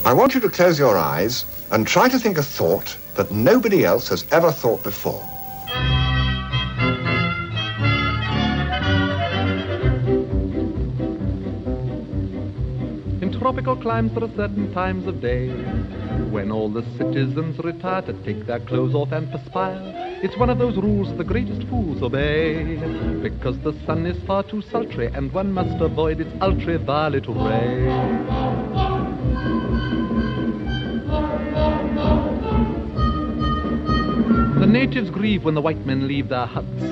I want you to close your eyes and try to think a thought that nobody else has ever thought before. In tropical climes there are certain times of day when all the citizens retire to take their clothes off and perspire. It's one of those rules the greatest fools obey, because the sun is far too sultry and one must avoid its ultraviolet ray. The natives grieve when the white men leave their huts,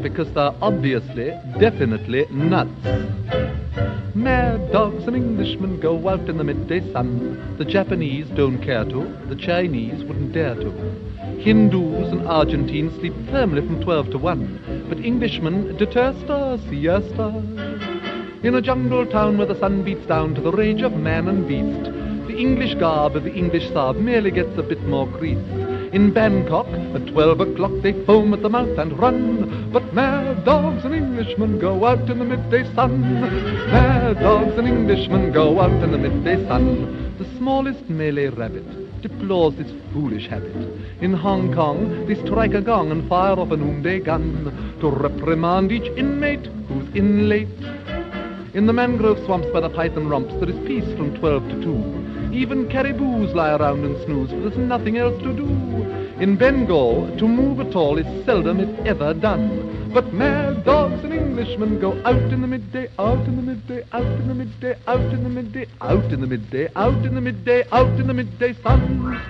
because they're obviously, definitely nuts. Mad dogs and Englishmen go out in the midday sun. The Japanese don't care to, the Chinese wouldn't dare to. Hindus and Argentines sleep firmly from 12 to 1, but Englishmen detest a siesta. In a jungle town where the sun beats down to the rage of man and beast, the English garb of the English Saab merely gets a bit more creased. In Bangkok, at 12 o'clock they foam at the mouth and run, but mad dogs and Englishmen go out in the midday sun. Mad dogs and Englishmen go out in the midday sun. The smallest Malay rabbit deplores this foolish habit. In Hong Kong, they strike a gong and fire off a noonday gun to reprimand each inmate who's in late. In the mangrove swamps by the python romps, there is peace from 12 to 2. Even caribous lie around and snooze, for there's nothing else to do. In Bengal, to move at all is seldom if ever done. But mad dogs and Englishmen go out in the midday, out in the midday, out in the midday, out in the midday, out in the midday, out in the midday, out in the midday sun.